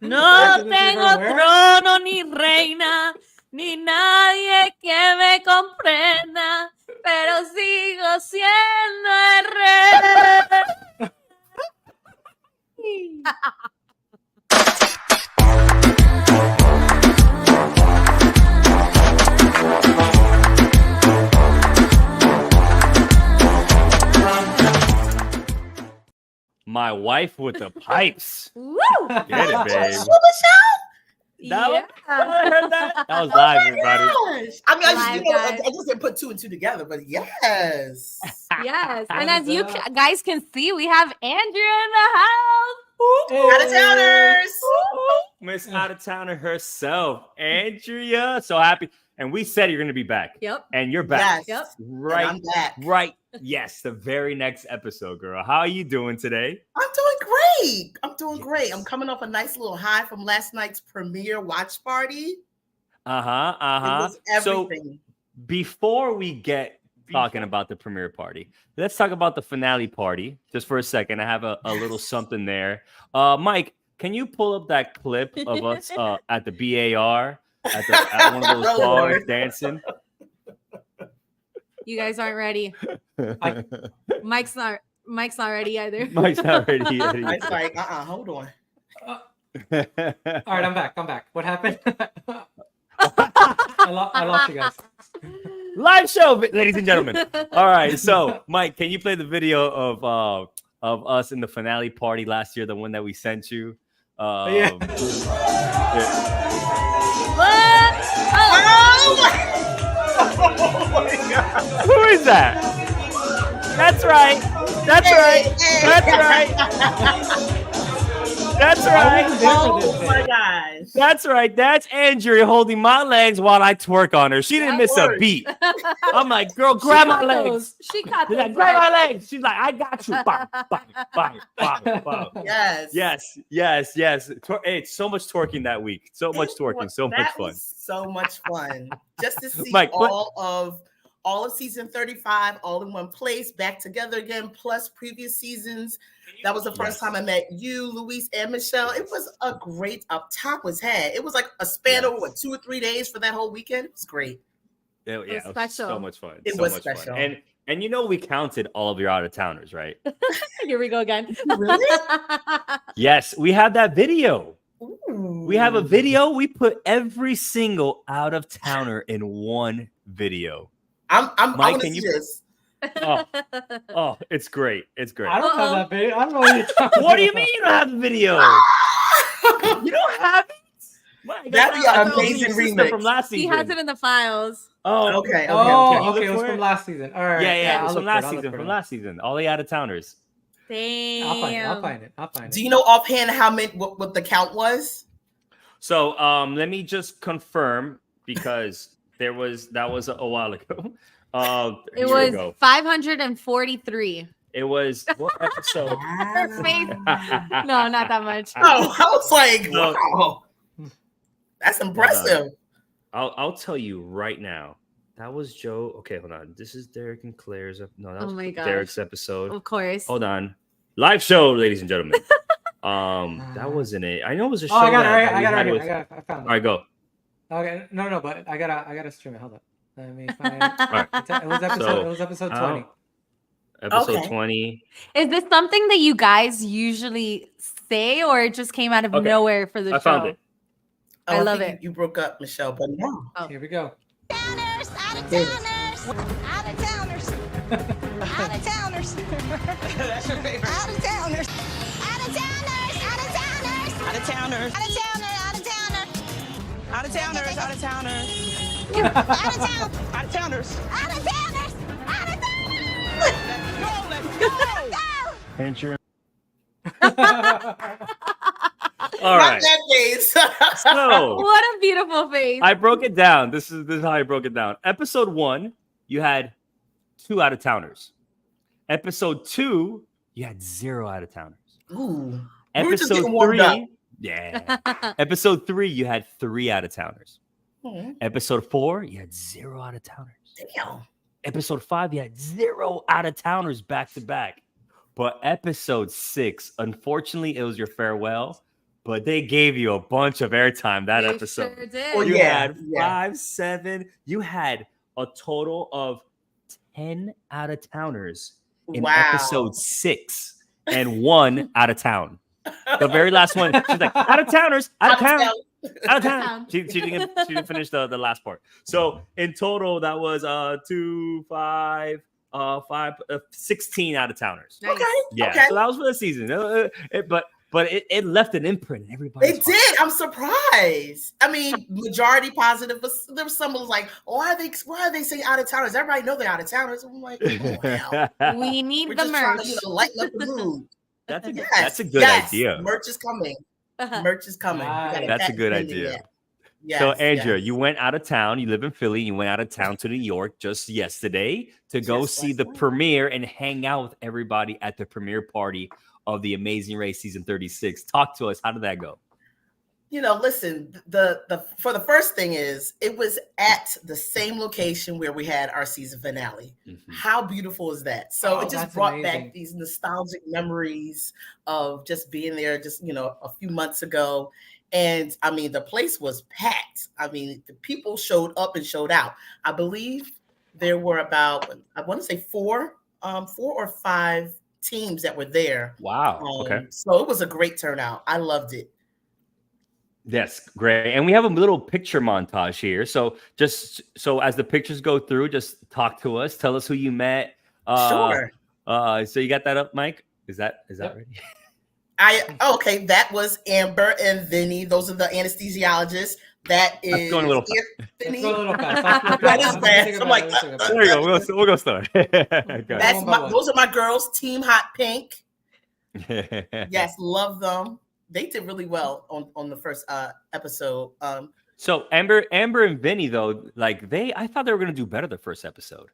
No tengo trono ni reina, ni nadie que me comprenda, pero sigo siendo el rey. My wife with the pipes. Woo! Get it, babe. Yeah. I heard that. That was live, everybody. Gosh. I mean, I just didn't put two and two together, but yes. Yes. And as you guys can see, we have Andrea in the house. Out of towners. Miss Out of Towner herself, Andrea. So happy. And we said you're going to be back. Yep. And you're back. Yes. Yep. Right. And I'm back. Right. Yes. The very next episode, girl. How are you doing today? I'm doing great. I'm doing great. I'm coming off a nice little high from last night's premiere watch party. It was everything. So before we get talking about the premiere party, let's talk about the finale party just for a second. I have a little something there. Mike, can you pull up that clip of us at the BAR at one of those bars dancing? You guys aren't ready. Mike's not ready either. Mike's not ready yet. It's like, hold on. All right, I'm back. What happened? I lost you guys. Live show, ladies and gentlemen. All right, so Mike, can you play the video of us in the finale party last year, the one that we sent you? Yeah. What? Oh my God. Who is that? That's right. That's right. That's right. Oh my gosh. That's right. That's Andrea holding my legs while I twerk on her. She didn't miss a beat. I'm like, girl, grab my legs. She caught She's those. like, grab my legs. She's like, I got you. Bang, bang, bang, bang, bang. Yes. Yes. Hey, it's so much twerking that week. So much twerking. So much That fun. was so much fun. Just to see Mike, all of season 35 all in one place, back together again, plus previous seasons. That was the first time I met you, Luis, and Michelle. It was a great up top was had. It was like a span of 2 or 3 days for that whole weekend. It was great. It was so much fun. It so was much special. Fun. And you know we counted all of your out of towners, right? Here we go again. Really? Yes, we have that video. Ooh. We have a video. We put every single out of towner in one video. I'm Mike, I can you? this. Oh, it's great. It's great. I don't have that video. I don't know what you're talking What do you about. mean you don't have the video? You don't have it? That'd be an amazing remix from last season. He has it in the files. Oh, Okay. Oh, okay. okay. It was from last season. All right. Yeah. It was I'll from look for it, last I'll look season. for From it. last season. All the out of towners. Damn. I'll find it. Do you know offhand how many what the count was? So let me just confirm because that was a while ago. It was 543. It was what episode? Her face. No, not that much. Oh, I was like, wow. That's impressive. I'll tell you right now. That was Joe. Okay, hold on. This is Derek and Claire's. No, that was Derek's episode. Of course. Hold on. Live show, ladies and gentlemen. That wasn't it. I know it was a show. I got that it. I found it. All right, go. Okay, no, but I gotta stream it. Hold on. Let me find it. Right. It was episode 20. Episode 20. Is this something that you guys usually say, or it just came out of nowhere for the show? I found it. Oh, I love think it. You broke up, Michelle, but no. Oh. Here we go. Towners, out of towners, out of towners, out of towners. That's your favorite. Out of towners, out of towners, out of towners, out of towners, out of towners, out of towners, out of towners, out of towners, out of town, out of towners, out of towners, out of towners. Let's go. All right. Not that face. So What a beautiful face. I broke it down. This is how I broke it down. Episode 1, you had 2 out of towners. Episode 2, you had 0 out of towners. Ooh. We were just Episode getting warmed up. 3, yeah. Episode 3, you had 3 out of towners. Episode 4, you had 0 out of towners. Damn. Episode 5, you had 0 out of towners back to back. But episode 6, unfortunately, it was your farewell. But they gave you a bunch of airtime that They episode. sure did. Oh, You yeah, had yeah. 5, 7. You had a total of 10 out of towners in Wow. episode 6 and 1 out of town. The very last one, she's like, out of towners, out of town, out of town. She didn't finish the last part. So in total, that was 2, 5, 16 out of towners. Nice. Okay. Yeah, Okay. so that was for the season. But it left an imprint in everybody's It heart. did. I'm surprised. I mean, majority positive, but there was some who was like, oh, why are they saying out of towners? Everybody know they're out of towners. I'm like, oh, hell. We need We're the just trying merch. to, lighten up the mood. That's a Yes, good yes. idea. Merch is coming. Merch is coming. We gotta That's a patent good pending idea. it. Yes, So, Andrea, yes. you went out of town. You live in Philly. You went out of town to New York just yesterday to go Just see last the night. premiere and hang out with everybody at the premiere party of The Amazing Race season 36. Talk to us. How did that go? Listen, the for the first thing is it was at the same location where we had our season finale. How beautiful is that? So Oh, it just that's brought amazing. back these nostalgic memories of just being there just, a few months ago. And I mean, the place was packed. I mean, the people showed up and showed out. I believe there were about, I want to say 4 or 5 teams that were there. Wow. Okay. So it was a great turnout. I loved it. Yes, great. And we have a little picture montage here. So just so as the pictures go through, just talk to us. Tell us who you met. Sure. So you got that up, Mike? Is that ready? Okay, that was Amber and Vinny. Those are the anesthesiologists. That is going a little Anthony. Let's go a little fast. That is fast. I'm like, There you go. We'll go start. That's those are my girls, Team Hot Pink. Yes. Yes, love them. They did really well on the first episode. So Amber and Vinny though, like I thought they were gonna do better the first episode,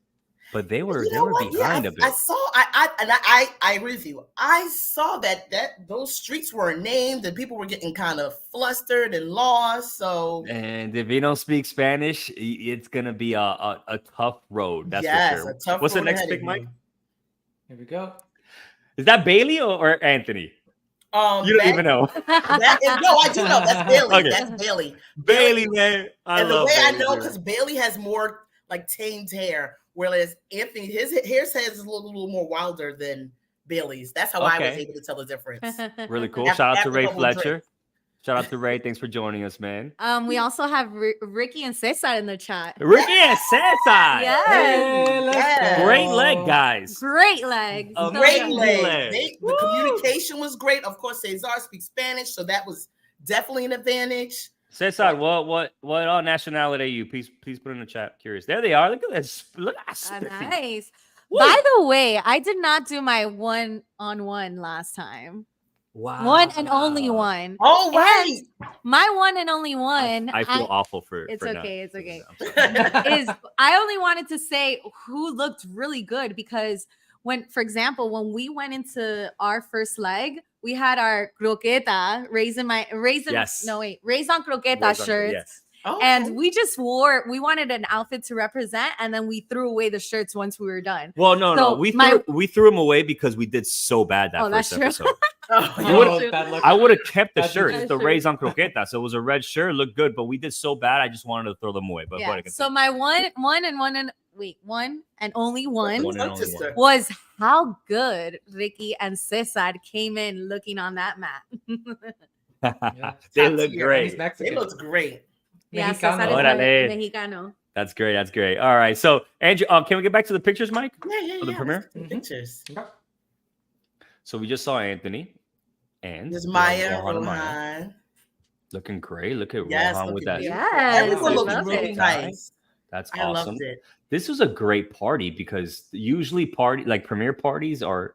but they were behind a bit. I agree with you. I saw that those streets were named and people were getting kind of flustered and lost. So And if you don't speak Spanish, it's gonna be a tough road. That's yes, for sure. a tough What's the road next ahead pick, of Mike? you. Here we go. Is that Bailey or Anthony? You don't even know. No, I do know. That's Bailey. Okay. That's Bailey. Bailey, man. And the way I know, Bailey, because Bailey has more like tamed hair, whereas Anthony, his hair is a little more wilder than Bailey's. That's how I was able to tell the difference. really cool. After- Shout out to after Ray a couple Fletcher. drinks. Shout out to Ray. Thanks for joining us, man. We also have Ricky and Cesar in the chat. Ricky and Cesar. Yes. Hey, let's Yes. go. Great leg, guys. Great legs. Great Amazing leg. leg. The communication was great. Of course, Cesar speaks Spanish, so that was definitely an advantage. Cesar, what nationality are you? Please put in the chat. Curious. There they are. Look at this. Look at that. Nice. Woo. By the way, I did not do my 1-on-1 last time. Wow. One and only one. Oh, right. My one and only one. I feel awful for It's for okay, not it's doing okay. that. I'm sorry. Is I only wanted to say who looked really good because for example, when we went into our first leg, we had our croqueta, raise on croqueta Raise on- shirts. yes. Oh, And we just we wanted an outfit to represent, and then we threw away the shirts once we were done. Well, no. So We threw them away because we did so bad that that's first true. episode. oh, Bad luck. I would have kept the That's shirt, true. the raise on croqueta. So it was a red shirt, looked good, but we did so bad. I just wanted to throw them away. But Yeah. So my one and only one One and only sister. one. was how good Ricky and Cesar came in looking on that mat. Yeah. They Top look tier. He's great. It Mexican. looks great. Yeah, Mexicano. Cesar is Órale. Mexicano. That's great. That's great. All right. So, Andrew, can we get back to the pictures, Mike? Yeah. For the premiere? Let's get the pictures. So we just saw Anthony and There's we Maya, have Rohan and Maya. Rohan. Looking great. Look at Yes, Rohan with looking that. beautiful. Yes, Everyone I looked love really it. nice. That's I awesome. loved it. This was a great party because usually premiere parties are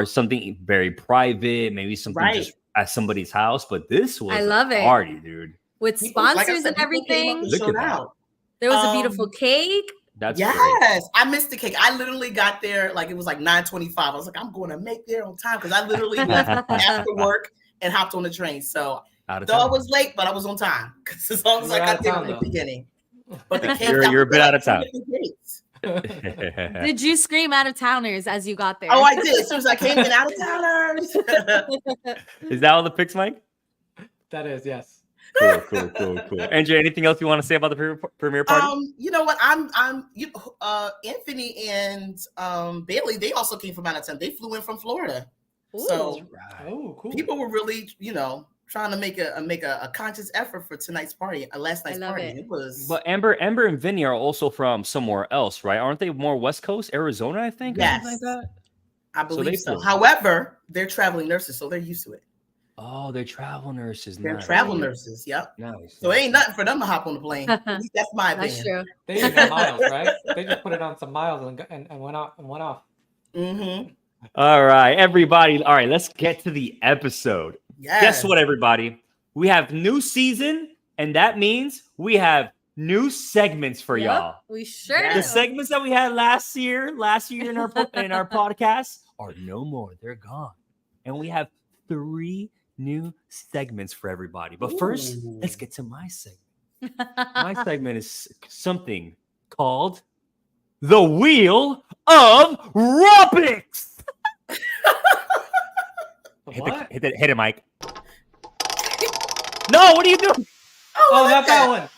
something very private, maybe something Right. just at somebody's house. But this was I love a it. party, dude. With People- like I sponsors said, and people came up everything. and Look showed at that. out. There was a beautiful cake. That's great. Yes, I missed the cake. I literally got there like it was like 9:25. I was like, I'm going to make there on time because I literally left after work and hopped on the train. So Out of though I time. was late, but I was on time because as long as I You're out got of there town, in the though. beginning. But the cake, You're a bit out of town. Dates. Did you scream out of towners as you got there? Oh, I did. As soon as I came in, out of towners. Is that all the picks, Mike? That is, yes. Cool. Andrew, anything else you want to say about the premiere party? You know what? Anthony and Bailey, they also came from out of town. They flew in from Florida. Ooh. So Oh, cool. people were really, trying to make a conscious effort for tonight's party, last night's party. It was. But Amber and Vinny are also from somewhere else, right? Aren't they more West Coast, Arizona? I think. Yes, or something like that? I believe so. flew. However, they're traveling nurses, so they're used to it. Oh, they're travel nurses. They're nice. travel nurses. Yep. Nice. So it ain't nothing for them to hop on the plane. At least that's my That's opinion. true. They didn't have miles, right? They just put it on some miles and went off. Mm-hmm. All right, everybody. All right, let's get to the episode. Yes. Guess what, everybody? We have new season, and that means we have new segments for Yep, y'all. we sure The do. segments that we had last year in our podcast are no more. They're gone. And we have 3 new segments for everybody. But first, Ooh. let's get to my segment. My segment is something called The Wheel of Ropics. What? Hit it, Mike. No, what are you doing? Oh, not that one.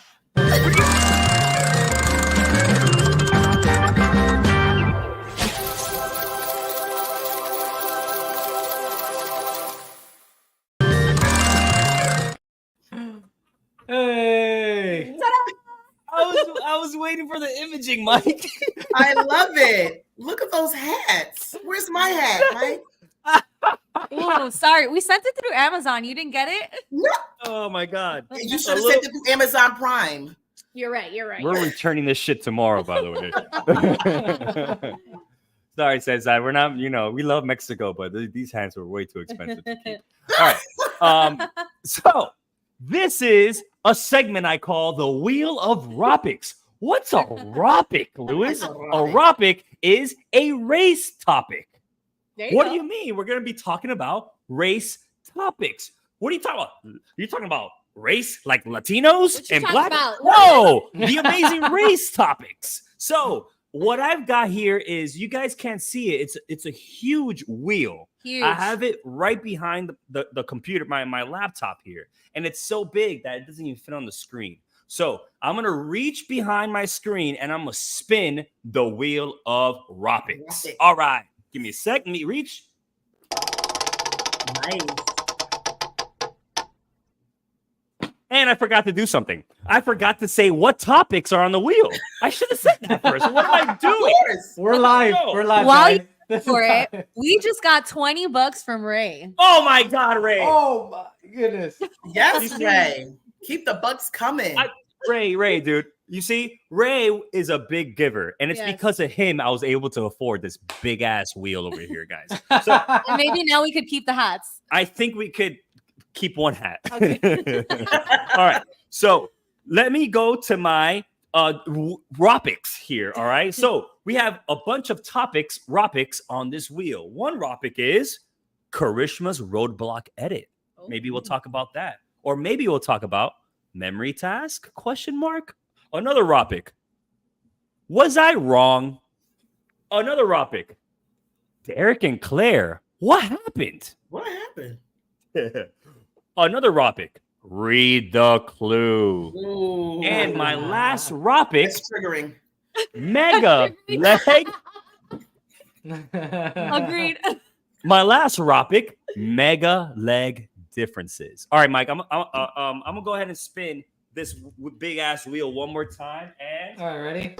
Hey. I was waiting for the imaging, Mike. I love it. Look at those hats. Where's my hat, Mike? Oh, sorry. We sent it through Amazon. You didn't get it? No. Oh my God. You should have sent it to Amazon Prime. You're right. We're returning this shit tomorrow, by the way. Sorry, Cesar. We're not, we love Mexico, but these hats were way too expensive to keep. All right. So this is a segment I call the Wheel of Ropics. What's a Ropic, Lewis? A Ropic is a race topic. What do you mean? We're going to be talking about race topics. What are you talking about? You're talking about race like Latinos and black? No, the amazing race topics. So what I've got here is, you guys can't see it. It's a huge wheel. Huge. I have it right behind the computer, my laptop here. And it's so big that it doesn't even fit on the screen. So I'm going to reach behind my screen and I'm going to spin the Wheel of Ropics. All right. Give me a sec. Let me reach. Nice. And I forgot to do something. I forgot to say what topics are on the wheel. I should have said that first. What am I doing? We're live. No. We're live. While guys. you for it, we just got $20 from Ray. Oh my God, Ray. Oh my goodness. Yes, Ray. Keep the bucks coming. Ray, dude. You see, Ray is a big giver. And it's Yes. because of him I was able to afford this big ass wheel over here, guys. So And maybe now we could keep the hats. I think we could keep one hat. Okay. All right. So let me go to my Ropics here. All right. So we have a bunch of Ropics on this wheel. One Ropic is Karishma's Roadblock Edit. Maybe we'll talk about that. Or maybe we'll talk about Memory Task? ? Another Ropic. Was I wrong? Another Ropic. Derek and Claire. What happened? What happened? Another Ropic. Read the clue. Ooh. And my last Ropic. It's triggering. Mega leg. Agreed. My last Ropic. Mega leg differences. All right, Mike. I'm gonna go ahead and spin this big ass wheel one more time. And All right, ready?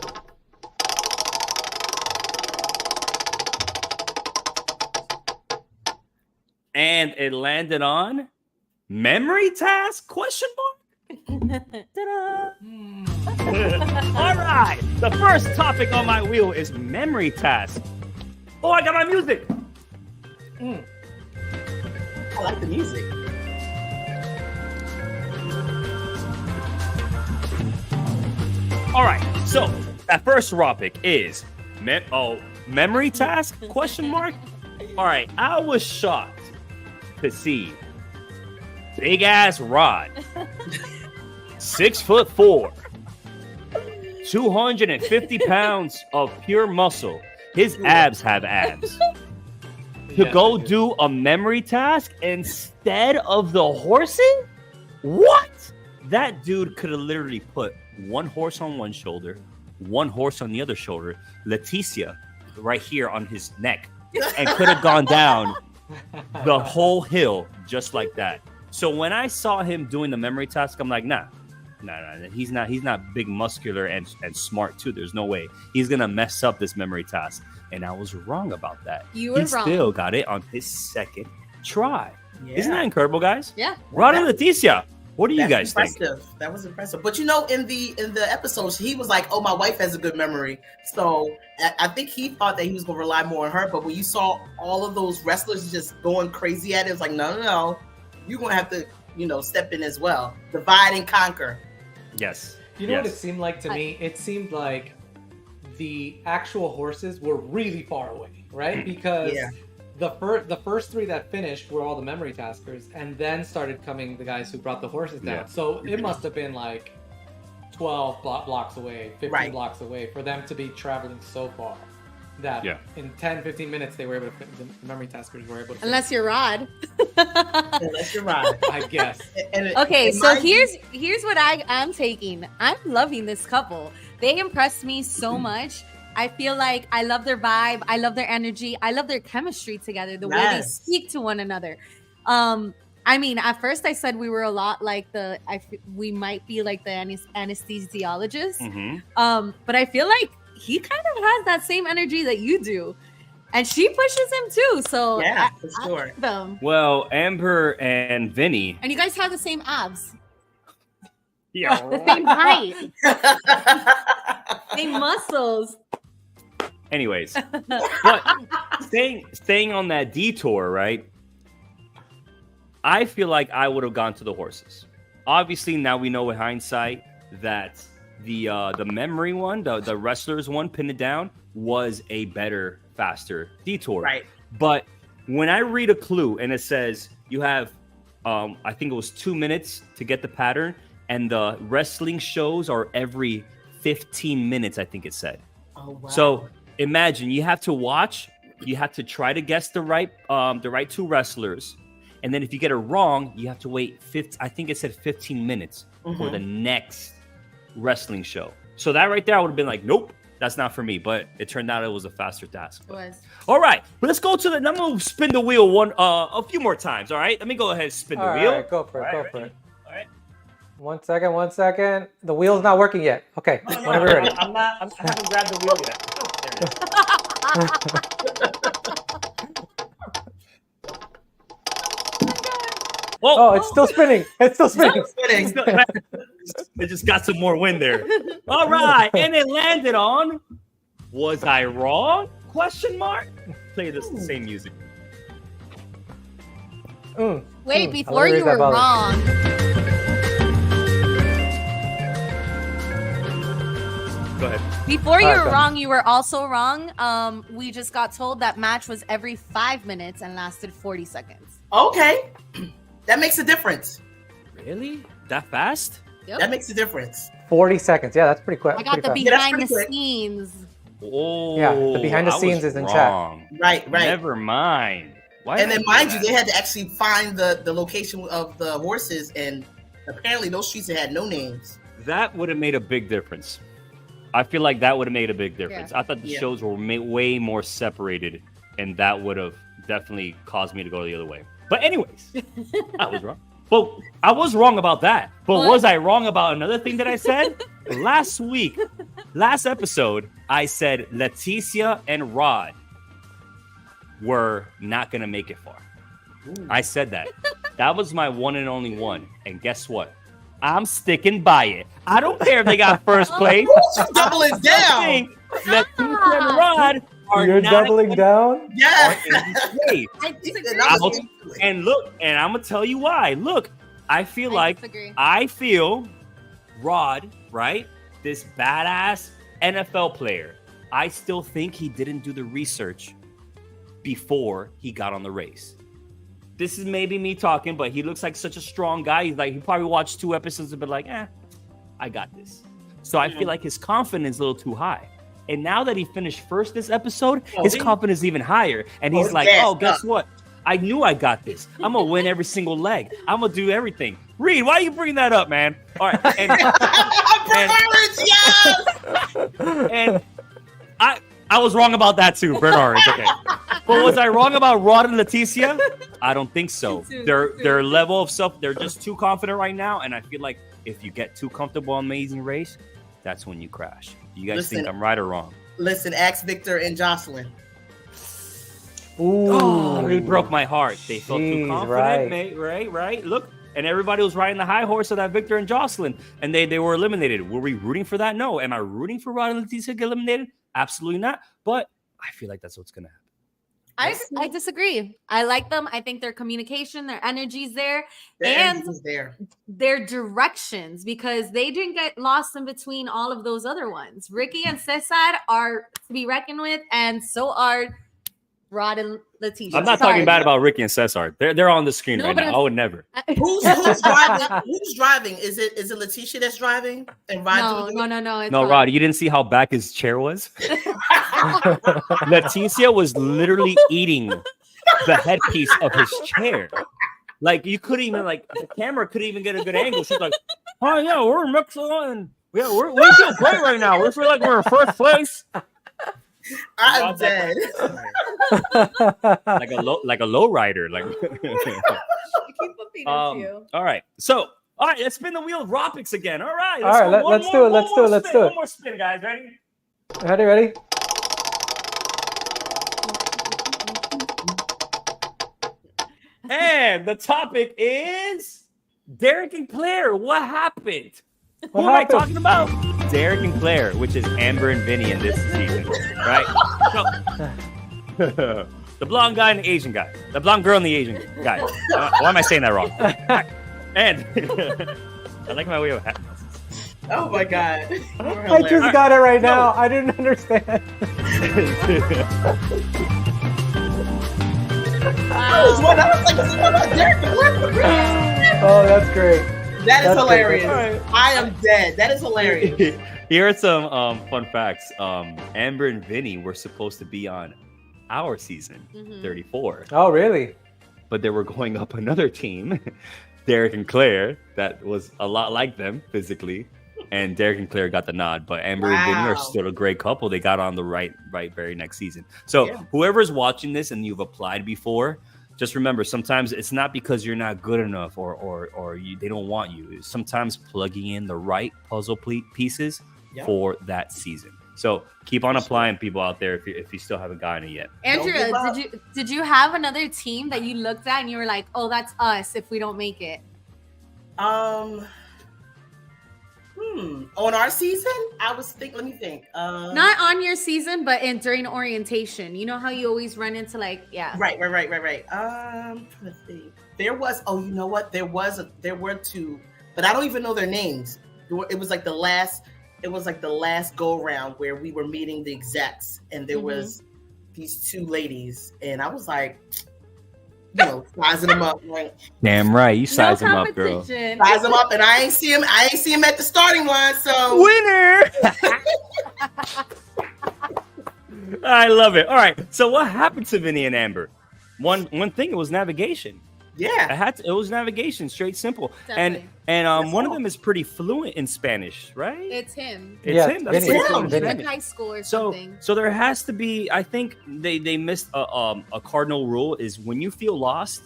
And it landed on Memory Task? ? Ta-da. All right. The first topic on my wheel is Memory Task. Oh, I got my music. I like the music. All right. So that first Ropic is Memory Task ? All right. I was shocked to see big ass Rod, 6'4", 250 pounds of pure muscle. His abs have abs. To go do a memory task instead of the horsing? What? That dude could have literally put one horse on one shoulder, one horse on the other shoulder, Leticia right here on his neck, and could have gone down the whole hill just like that. So when I saw him doing the memory task, I'm like, nah. He's not big, muscular, and smart too. There's no way he's gonna mess up this memory task. And I was wrong about that. You were wrong. He still got it on his second try. Yeah. Isn't that incredible, guys? Yeah. Rod and Leticia, what do you guys think? That was impressive. But in the episodes, he was like, "Oh, my wife has a good memory." So I think he thought that he was gonna rely more on her. But when you saw all of those wrestlers just going crazy at it, it's like, no, you're gonna have to, step in as well. Divide and conquer. Yes. You know what it seemed like to me? It seemed like the actual horses were really far away, right? Because the first three that finished were all the memory taskers, and then started coming the guys who brought the horses down. Yeah. So it must have been like 12 blocks away, 15 blocks away for them to be traveling so far that in 10, 15 minutes they were able to fit, the memory taskers were able to Unless you're Rod. Unless you're Rod. I guess. Okay, so here's what I am taking. I'm loving this couple. They impressed me so much. I feel like I love their vibe. I love their energy. I love their chemistry together, the way they speak to one another. I mean, at first I said we were a lot like we might be like the anesthesiologist. Mm-hmm. But I feel like he kind of has that same energy that you do. And she pushes him too. So yeah, for sure. Them. Well, Amber and Vinny. And you guys have the same abs. Yeah. The same height. Same muscles. Anyways, but staying on that detour, right? I feel like I would have gone to the horses. Obviously, now we know with hindsight that the memory one, the wrestlers one, pinned it down, was a better, faster detour. Right. But when I read a clue and it says you have, I think it was 2 minutes to get the pattern, and the wrestling shows are every 15 minutes, I think it said. Oh, wow. So imagine you have to watch, you have to try to guess the right two wrestlers. And then if you get it wrong, you have to wait 15 minutes for the next wrestling show. So that right there, I would have been like, nope, that's not for me. But it turned out it was a faster task. It was. All right, let's go to I'm going to spin the wheel a few more times. All right, let me go ahead and spin the wheel. All right, go for it. All All right. 1 second. The wheel's not working yet. Okay, whenever you're ready. I haven't grabbed the wheel yet. Oh, it's still spinning. It's still spinning. It just got some more wind there. All right, and it landed on. Was I wrong? Question mark. Play the same music. Wait, before you were wrong. Go ahead. Before you were wrong, you were also wrong. We just got told that match was every 5 minutes and lasted 40 seconds. Okay. That makes a difference. Really? That fast? Yep. That makes a difference. 40 seconds. Yeah, that's pretty quick. I got the behind the scenes. Oh, yeah, the behind the scenes is in chat. Right. Never mind. Why and then mind you, they had to actually find the location of the horses, and apparently those streets had no names. That would have made a big difference. I feel like that would have made a big difference. Yeah. I thought the shows were way more separated, and that would have definitely caused me to go the other way. But anyways, I was wrong. Well, I was wrong about that. But was I wrong about another thing that I said? Last episode, I said Leticia and Rod were not going to make it far. Ooh. I said that. That was my one and only one. And guess what? I'm sticking by it. I don't care if they got first place. Doubling down. Leticia and Rod You're doubling down? Yes. And look, and I'm gonna tell you why. Look, I feel Rod, right? This badass NFL player. I still think he didn't do the research before he got on the race. This is maybe me talking, but he looks like such a strong guy. He probably watched 2 episodes and been like, I got this. So I feel like his confidence is a little too high. And now that he finished first this episode, his confidence is even higher. And he's like, oh, guess what? I knew I got this. I'm going to win every single leg. I'm going to do everything. Reed, why are you bringing that up, man? All right. And I was wrong about that too, burnt orange. Okay. But was I wrong about Rod and Leticia? I don't think so. Their level of self, they're just too confident right now. And I feel like if you get too comfortable on Amazing Race, that's when you crash. You guys think I'm right or wrong? Listen, ask Victor and Jocelyn. Ooh, oh, it broke my heart. They felt too confident, mate. Right. Look, and everybody was riding the high horse of that Victor and Jocelyn, and they were eliminated. Were we rooting for that? No. Am I rooting for Rod and Leticia to get eliminated? Absolutely not. But I feel like that's what's gonna happen. I disagree. I like them. I think their communication, their energy's there, their directions, because they didn't get lost in between all of those other ones. Ricky and Cesar are to be reckoned with, and so are Rod and Leticia. I'm not talking bad about Ricky and Cesar. They're on the screen right now. I would never. Who's driving? Who's driving? Is it Leticia that's driving? And Rod? No, Rod. You didn't see how back his chair was. Leticia was literally eating the headpiece of his chair. Like you couldn't even the camera couldn't even get a good angle. She's like, "Oh yeah, we're in Mexico and we feel great right now. We feel like we're in first place." I'm dead. like a low rider. All right. So let's spin the wheel of Ropics again. All right. Let's do it. One more spin, guys. Ready? And the topic is Derek and Claire. What happened? Who am I talking about? Derek and Claire, which is Amber and Vinny in this season, right? So, the blonde guy and the Asian guy. The blonde girl and the Asian guy. Why am I saying that wrong? And I like my way of hat. Oh my God. I just got it right now. I didn't understand. Oh, that's great. That is hilarious. Right. I am dead. That is hilarious. Here are some fun facts. Amber and Vinny were supposed to be on our season 34. Oh, really? But they were going up another team, Derek and Claire, that was a lot like them physically. And Derek and Claire got the nod, but Amber and Vinny are still a great couple. They got on the right very next season. So whoever's watching this and you've applied before, just remember, sometimes it's not because you're not good enough or they don't want you. It's sometimes plugging in the right puzzle pieces for that season. So keep on applying, people out there, if you still haven't gotten it yet. Andrea, did you have another team that you looked at and you were like, oh, that's us if we don't make it? On our season, I was thinking. Let me think. Not on your season, but during orientation. You know how you always run into Right. Trying to think. There was. Oh, you know what? There were two, but I don't even know their names. It was like the last. It was like the last go round where we were meeting the execs, and there was these two ladies, and I was like, sizing them up. Like, damn right, you size them up, girl. Size them up, and I ain't see him at the starting line. So winner. I love it. All right, so what happened to Vinny and Amber? One thing, it was navigation. Yeah, it was navigation, straight simple. Definitely. And one of them is pretty fluent in Spanish, right? It's him. It's him. That's Vinny. High school or something. So there has to be. I think they missed a cardinal rule is when you feel lost,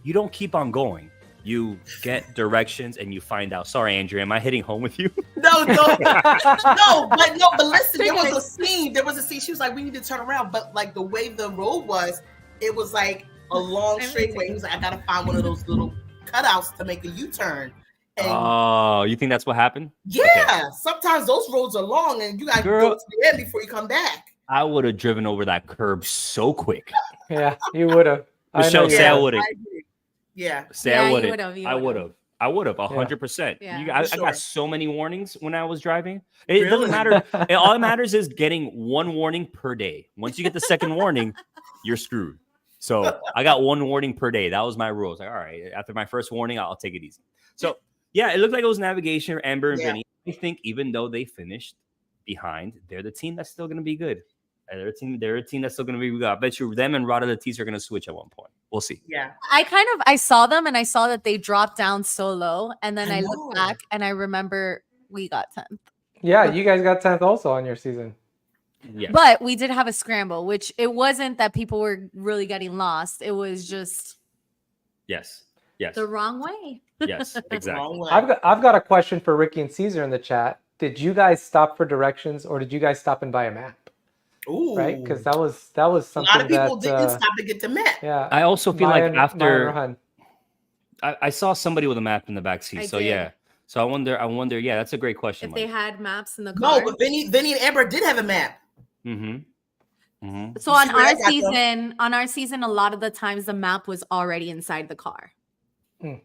you don't keep on going. You get directions and you find out. Sorry, Andrea, am I hitting home with you? No, but listen, there was a scene. She was like, we need to turn around, but like the way the road was, it was like a long straightaway. He was like, I gotta find one of those little cutouts to make a U-turn. And you think that's what happened? Yeah, okay. Sometimes those roads are long and you gotta go to the end before you come back. I would have driven over that curb so quick. Yeah, you would have. Michelle, say I wouldn't. Yeah. Say I wouldn't. I would have. 100%. Yeah. I got so many warnings when I was driving. It doesn't matter. All that matters is getting one warning per day. Once you get the second warning, you're screwed. So I got one warning per day. That was my rules. Like, all right, after my first warning, I'll take it easy. So yeah, it looked like it was navigation, Amber and Vinny. I think even though they finished behind, they're the team that's still going to be good. They're a team that's still going to be good. I bet you them and Rada Latis are going to switch at one point. We'll see. Yeah. I saw them and I saw that they dropped down so low. And then I looked back and I remember we got 10th. Yeah, you guys got 10th also on your season. Yes. But we did have a scramble, which it wasn't that people were really getting lost. It was just Yes. the wrong way. Yes, exactly. I've got a question for Ricky and Caesar in the chat. Did you guys stop for directions or did you guys stop and buy a map? Ooh. Right? Because that was something a lot of people that, didn't stop to get the map. Yeah. I also feel Maya like and after I saw somebody with a map in the backseat. I So did. yeah. So I wonder. Yeah, that's a great question. If they had maps in the car. No, but Vinny and Amber did have a map. So on See where I our got them? season, a lot of the times the map was already inside the car. Are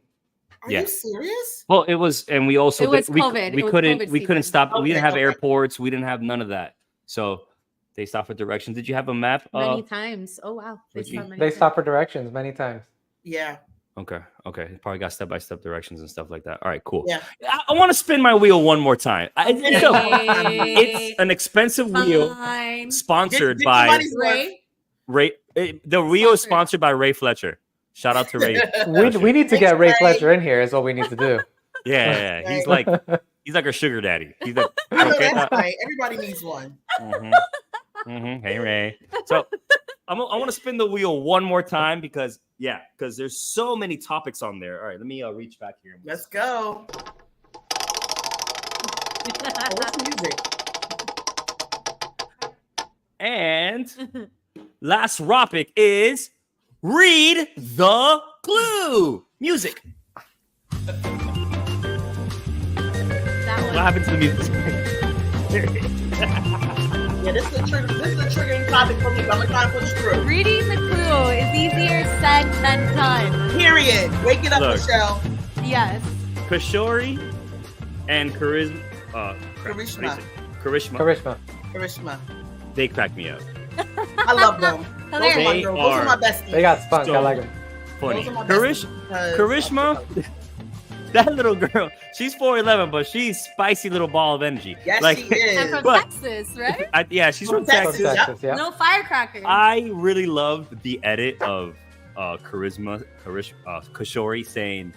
Yeah. you serious? Well, it was, and we also It was we COVID. we It was couldn't COVID we couldn't season. stop. We didn't have Okay. airports. We didn't have none of that. So they stopped for directions. Did you have a map? Many times. Oh wow. Ricky? They stopped for directions many times. Yeah. Okay. Probably got step-by-step directions and stuff like that. All right, cool. Yeah. I want to spin my wheel one more time. It's Hey. an expensive wheel Fine. sponsored Get your by money's worth. Ray? Ray. The wheel is sponsored by Ray Fletcher. Shout out to Ray. We need to get Ray Ray. Fletcher in here is what we need to do. Yeah. He's like our sugar daddy. He's like, I know okay, that's right. Everybody needs one. Hey Ray. So I want to spin the wheel one more time because there's so many topics on there. All right, let me reach back here. Let's go. What's music? And last topic is read the clue. Music. That What one. happened to the music? Yeah, this is a triggering topic for me. But I'm gonna try to push through. Reading the clue is easier said than done. Period. Wake it up, Look. Michelle. Yes. Kishori and Charisma. Charisma. Charisma. They crack me up. I love them. Those are my Hilarious. girls. Those are my besties. They got spunk. So- I like them. Funny. Those are my besties because- Karishma, that little girl, she's 4'11", but she's spicy little ball of energy. Yes, like, she is. And from But- Texas, right? she's from From Texas. Texas. Texas, yeah. No firecrackers. I really loved the edit of Kishori saying,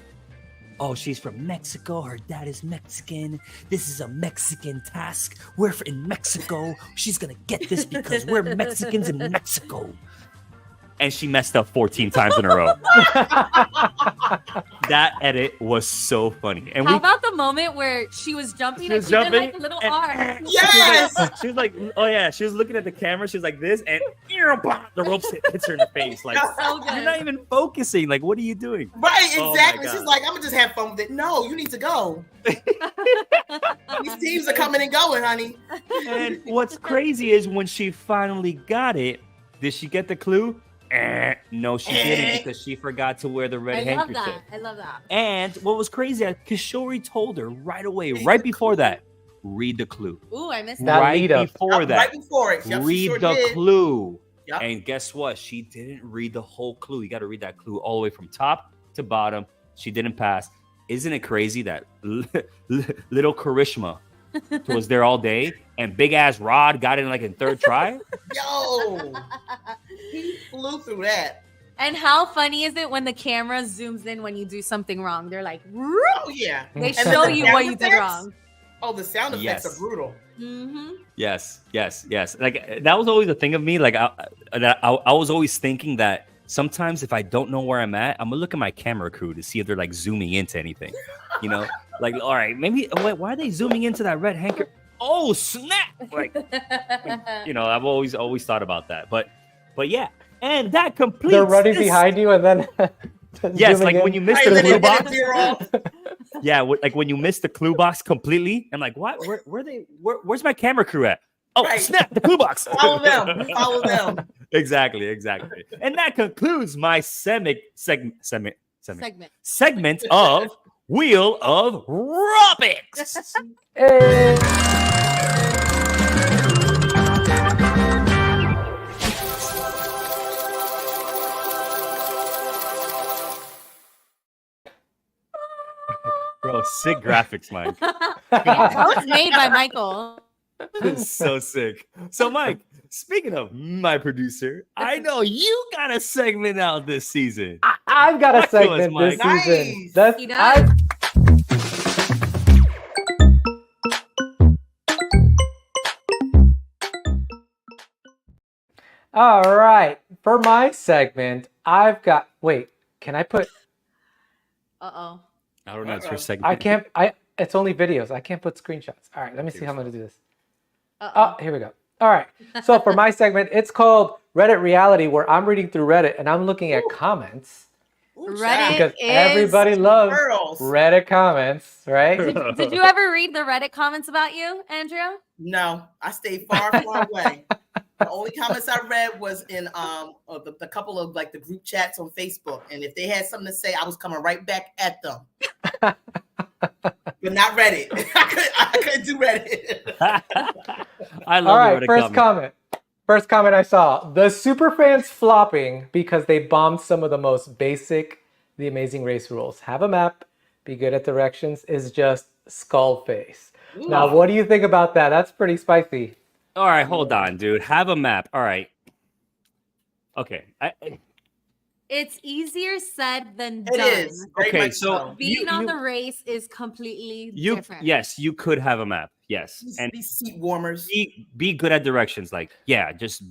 "Oh, she's from Mexico. Her dad is Mexican. This is a Mexican task. We're in Mexico. She's gonna get this because we're Mexicans in Mexico." And she messed up 14 times in a row. That edit was so funny. And How about the moment where she was jumping and she did like a little R? Yes. She was like, oh yeah, she was looking at the camera. She was like this, and the ropes hits her in the face. Like, So good. you're not even focusing. Like, what are you doing? Right, Oh my exactly. God. She's like, I'm gonna just have fun with it. No, you need to go. These teams are coming and going, honey. And what's crazy is when she finally got it, did she get the clue? No, she didn't because she forgot to wear the red I love handkerchief. that. I love that. And what was crazy, Kishori told her right away, right before that, read the clue. Ooh, I missed That that. Right lead up. before that, Right before it. Yep, she read sure the did. clue. Yep. And guess what? She didn't read the whole clue. You got to read that clue all the way from top to bottom. She didn't pass. Isn't it crazy that little Karishma was there all day and big ass Rod got it in third try? Yo, he flew through that. And how funny is it when the camera zooms in when you do something wrong? They're like, "Whoop." Oh yeah. They And show the you sound what you did effects? wrong. Oh, the sound effects Yes. are brutal. Mm-hmm. Yes. Like that was always a thing of me. Like I was always thinking that sometimes if I don't know where I'm at, I'm gonna look at my camera crew to see if they're like zooming into anything. You know, like all right, maybe why are they zooming into that red handkerchief? Oh snap! Like you know, I've always thought about that. But yeah, and that completes. They're running this- behind you and then. Yes, zooming like in. when you miss Right, the then clue it did box. a zero. Yeah, like when you miss the clue box completely. I'm like, what? Where's my camera crew at? Oh, Right. snap! The clue box. Follow them. We follow them. Exactly. And that concludes my segment of Wheel of Robics. Hey. Bro, sick graphics, Mike. That was made by Michael. It's so sick. So, Mike, speaking of my producer, I know you got a segment out this season. I've got a Talk to us, segment Mike. this season. Nice. That's He does. All right. For my segment, I've got. Wait, can I put? Uh-oh. I don't know. It's your segment. I can't. It's only videos. I can't put screenshots. All right. Let me see how I'm going to do this. Uh-oh. Oh, here we go. All right. So for my segment, it's called Reddit Reality, where I'm reading through Reddit and I'm looking at comments. Reddit Because is everybody loves girls. Reddit comments, right? Did you ever read the Reddit comments about you, Andrea? No, I stayed far, far away. The only comments I read was in the couple of like the group chats on Facebook, and if they had something to say, I was coming right back at them. But not Reddit. I couldn't do Reddit. I love All right, the Reddit first comment. First comment I saw. The superfans flopping because they bombed some of the most basic The Amazing Race rules. Have a map, be good at directions, is just skull face. Ooh. Now, what do you think about that? That's pretty spicy. All right, hold on, dude. Have a map. All right. Okay. It's easier said than It done. is. Very Okay, much so Being on the race is completely different. Yes, you could have a map. Yes, and these seat warmers. be good at directions. Like, yeah, just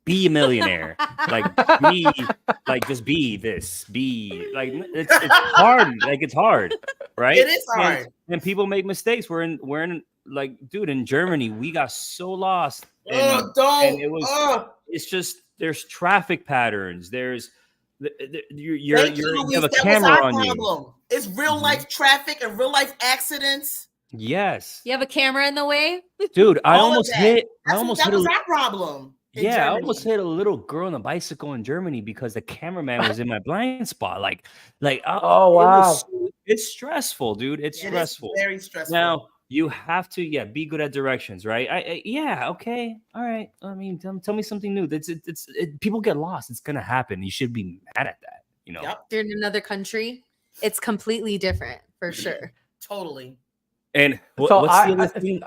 be a millionaire. Just be this. Be like it's hard. Like it's hard, right? It is hard. And people make mistakes. We're in like, dude, in Germany, we got so lost. And it's just there's traffic patterns. There's you have a camera on you. It's real life traffic and real life accidents. Yes. You have a camera in the way? Dude, I almost hit that was our problem. Yeah, I almost hit a little girl on a bicycle in Germany because the cameraman was in my blind spot. Oh wow. It's stressful, dude. It's stressful. Very stressful. Now, you have to, be good at directions, right? Okay, all right. I mean, tell me something new. People get lost. It's gonna happen. You should be mad at that. You know, Yep. If you're in another country, it's completely different for sure. Totally. And what's the other thing?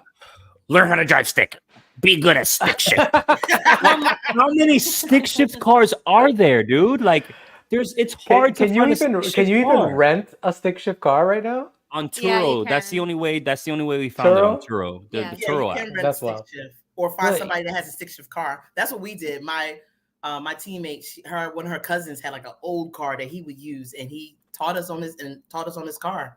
Learn how to drive stick. Be good at stick shift. How many stick shift cars are there, dude? Like, it's hard to find a stick shift Can you car. even rent a stick shift car right now? On Yeah, Turo, you that's the can. only way. That's the only way we found it on Turo. The Turo you app. can rent That's a stick wild. shift or find Really? somebody that has a stick shift car. That's what we did. My teammate, one of her cousins had like an old car that he would use, and he taught us on his car.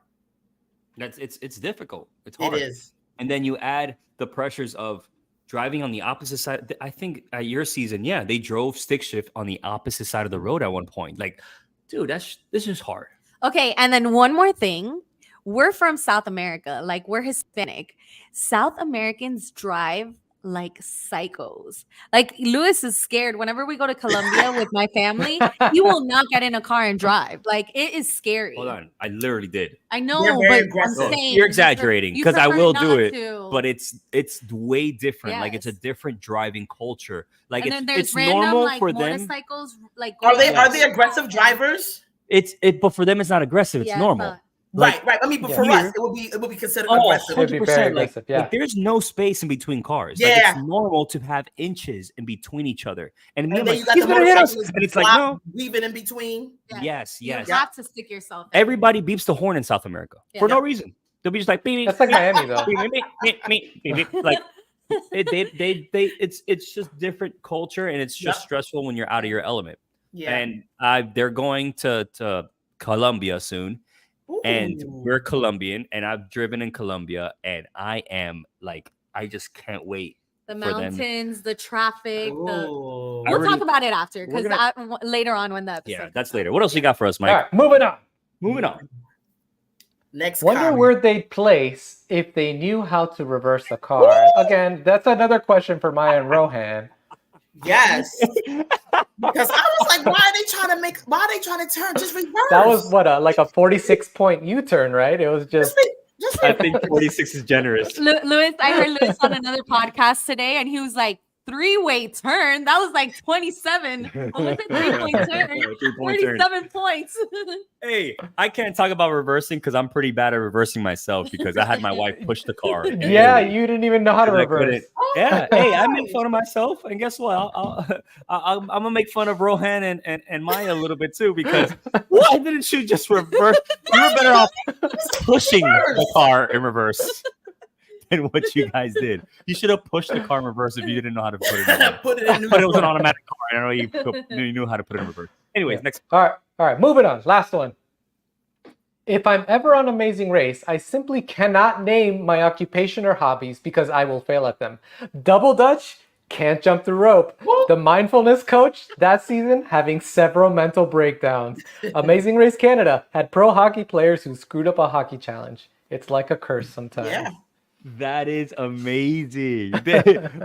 It's difficult. It's hard. It is. And then you add the pressures of driving on the opposite side. I think at your season, they drove stick shift on the opposite side of the road at one point. Like, dude, this is hard. Okay, and then one more thing. We're from South America. Like, we're Hispanic. South Americans drive like psychos. Like, Luis is scared. Whenever we go to Colombia with my family, he will not get in a car and drive. Like, it is scary. Hold on. I literally did. I know, They're very but aggressive. I'm saying You're exaggerating you because I prefer will not do it. to. But it's way different. Like, it's a Yes. different driving culture. Like, And then there's it's random, normal like, for them. motorcycles. Like, Are they going- aggressive drivers? But for them, it's not aggressive. It's Yeah, normal. but- Right. I mean, but for Here- us, it would be considered Oh, aggressive. 100%. Like, aggressive, yeah. like, there's no space in between cars. Yeah. Like, it's normal to have inches in between each other. And me, And I'm then like, you got he's the gonna hit us. motorcyclists And it's like, no. weaving in between. Yeah. Yes, You yes. have to stick yourself in. Everybody beeps the horn in South America for Yeah. no reason. They'll be just like, beep, That's like Miami, though. beep, beep, beep, beep, beep, beep. Like, it's just different culture, and it's just stressful when you're out of your element. Yeah. And they're going to Colombia soon. And Ooh. we're Colombian, and I've driven in Colombia, and I am like, I just can't wait. The for them. mountains, the traffic. Ooh. We'll already- talk about it after, because we're later on when the episode. Yeah, that's later. What else you got for us, Mike? All right, moving on. Moving on. Next Wonder comment. where they'd place if they knew how to reverse a car. Again, that's another question for Maya and Rohan. Yes. Because I was like, why are they trying to turn? Just reverse. That was what like a 46-point U-turn, right? It was just just I think 46 is generous. Luis, I heard Luis on another podcast today, and he was like, three-way turn. That was like 27. Almost a three-point turn. 47 points. Hey, I can't talk about reversing because I'm pretty bad at reversing myself because I had my wife push the car. Yeah, you didn't even know how to reverse. Yeah, hey, I made fun of myself, and guess what? I'm gonna make fun of Rohan and Maya a little bit too because why didn't you just reverse? You were better off pushing the car in reverse than what you guys did. You should have pushed the car in reverse if you didn't know how to put it in reverse. But it was an automatic car. I don't know you knew how to put it in reverse. Anyways, next. All right, moving on. Last one. If I'm ever on Amazing Race, I simply cannot name my occupation or hobbies because I will fail at them. Double Dutch, can't jump the rope. The mindfulness coach that season having several mental breakdowns. Amazing Race Canada had pro hockey players who screwed up a hockey challenge. It's like a curse sometimes. Yeah. That is amazing.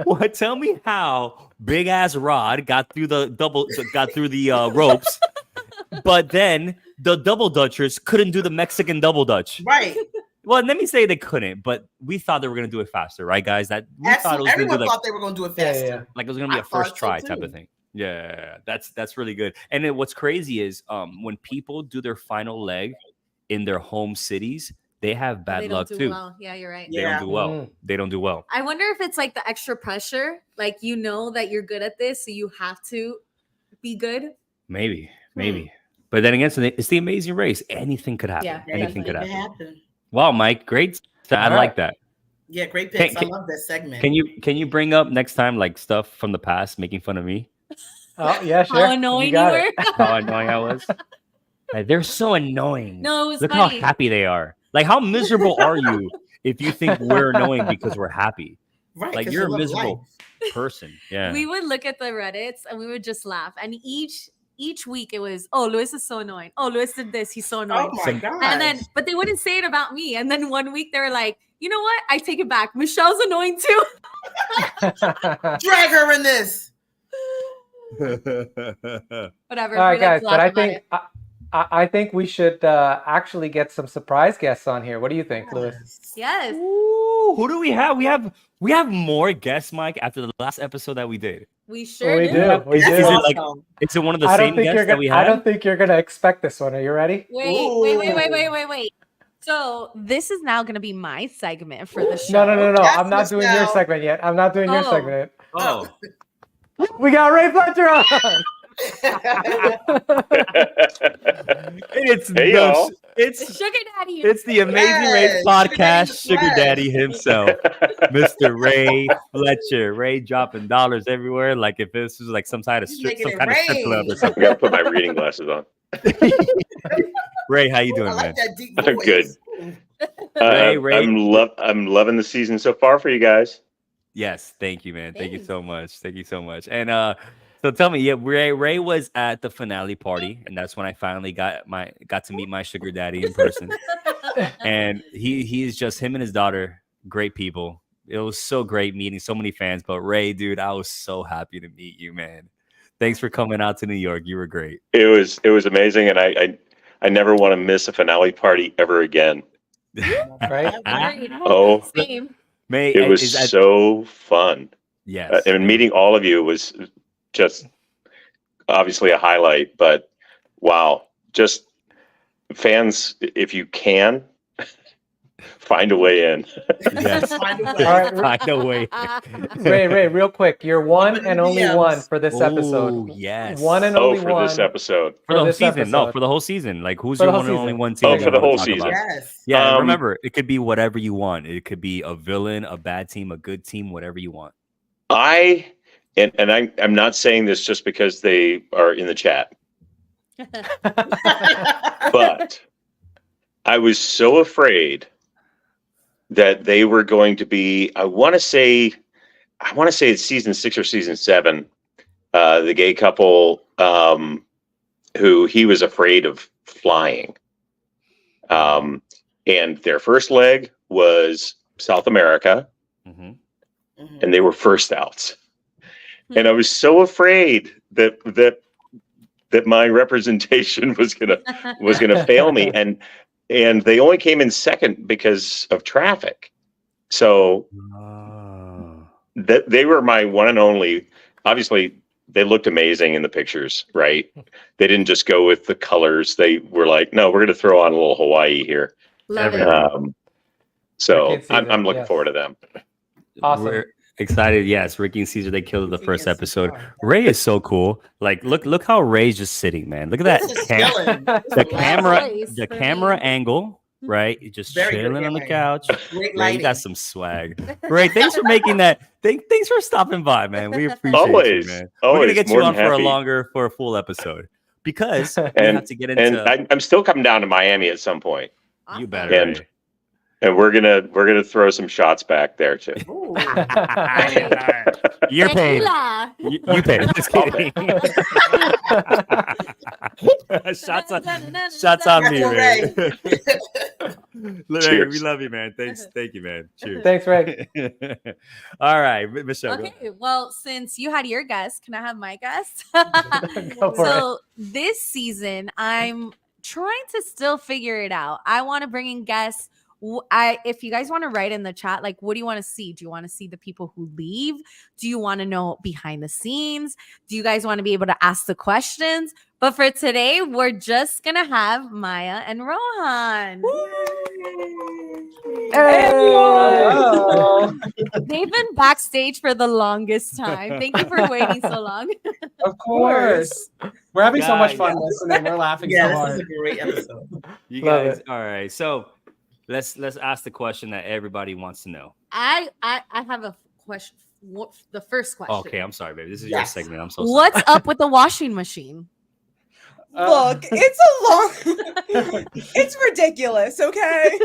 What? Tell me how big ass Rod got through the ropes, but then the double Dutchers couldn't do the Mexican double Dutch. Right. Well, let me say they couldn't, but we thought they were gonna do it faster, right, guys? Everyone thought they were gonna do it faster. Yeah. Like it was gonna be a first try type of thing. Yeah, that's really good. And then what's crazy is when people do their final leg in their home cities, they have bad luck too. Well. Yeah, you're right. They don't do well. They don't do well. I wonder if it's like the extra pressure, like you know that you're good at this, so you have to be good. Maybe. But then again, it's the Amazing Race. Anything could happen. Yeah, anything could happen. Wow, Mike, great. I like that. Yeah, great picks. I love that segment. Can you bring up next time like stuff from the past, making fun of me? Oh yeah, sure. How annoying you were. How annoying I was. Like, they're so annoying. No, it was Look funny. how happy they are. Like, how miserable are you if you think we're annoying because we're happy? Right, like you're a miserable person. Yeah. We would look at the Reddits and we would just laugh. And each week it was, oh, Luis is so annoying. Oh, Luis did this. He's so annoying. Oh my God. And then, but they wouldn't say it about me. And then one week they were like, you know what? I take it back. Michelle's annoying too. Drag her in this. Whatever. All right, guys. But I think we should actually get some surprise guests on here. What do you think, Luis? Yes. Ooh, who do we have? We have more guests, Mike, after the last episode that we did. We sure We do. We Is do. it one of the same guests that we had? I don't think you're gonna expect this one. Are you ready? Wait. So this is now gonna be my segment for the show. No. I'm not doing your segment yet. I'm not doing your segment. Oh. We got Ray Fletcher on. It's Sugar Daddy. It's the Amazing Race podcast, Sugar Daddy himself, Mr. Ray Fletcher. Ray dropping dollars everywhere, like if this was like some kind of strip club or something. I gotta put my reading glasses on. Ray, how you doing, man? I'm good. Ray. I'm loving the season so far for you guys. Yes, thank you, man. Thank you so much. And so tell me, Ray was at the finale party, and that's when I finally got to meet my sugar daddy in person. And he is just him and his daughter, great people. It was so great meeting so many fans. But Ray, dude, I was so happy to meet you, man. Thanks for coming out to New York. You were great. It was amazing, and I never want to miss a finale party ever again. Right? Oh, Same. It was so fun. Yes. And meeting all of you was just obviously a highlight, but wow, just fans, if you can, find a way in. Yes. Find a way. All right, Find a way. Ray, real quick, you're one and only one for this episode. Yes. One and only for one. this episode. For the whole this season. episode. No, for the whole season. Like, who's For your the one whole and only season. one team? Oh, you for the wanna whole talk season. about? Yes. Yeah, remember, it could be whatever you want. It could be a villain, a bad team, a good team, whatever you want. I'm not saying this just because they are in the chat, but I was so afraid that they were going to be, I want to say it's season 6 or season 7, the gay couple who he was afraid of flying. And their first leg was South America, and they were first outs. And I was so afraid that my representation was gonna fail me, and they only came in second because of traffic. So that they were my one and only. Obviously, they looked amazing in the pictures, right? They didn't just go with the colors. They were like, no, we're going to throw on a little Hawaii here. Love it. So Ricky and I'm looking Caesar, forward to them. Awesome. We're excited. Yes, Ricky and Caesar, they killed it the first episode. Ray is so cool. Like, look how Ray's just sitting, man. Look at that. This is chilling. The camera angle, right? You're just Very good chilling on the lighting. couch. Great Ray, you got lighting. some swag. Ray, thanks for making that. Thanks for stopping by, man. We appreciate Always, you, man. always, We're gonna get more you on than happy. for a full episode because we And have to get into. I'm still coming down to Miami at some point, You better. and Ray. and we're gonna throw some shots back there too. Ooh. You're paid. Tequila. You paid. Just kidding. Shots on me, Ray. Ray, Cheers. we love you, man. Thank you, man. Cheers. Thanks, Ray. All right, Michelle. go. Okay, well, since you had your guest, can I have my guest? Go for So this season, I'm trying to still figure it out. I want to bring in guests. If you guys want to write in the chat, like, what do you want to see? Do you want to see the people who leave? Do you want to know behind the scenes? Do you guys want to be able to ask the questions? But for today, we're just gonna have Maya and Rohan. Hello. They've been backstage for the longest time. Thank you for waiting so long. Of course. We're having so much Guys. fun listening. We're laughing Yeah, so this hard. is a great episode. You Love guys, it. all right. So let's ask the question that everybody wants to know. I have a question. The first question. Okay, I'm sorry, baby. This is Yes. your segment. I'm so sorry. What's up with the washing machine? Look, it's a long. It's ridiculous. Okay.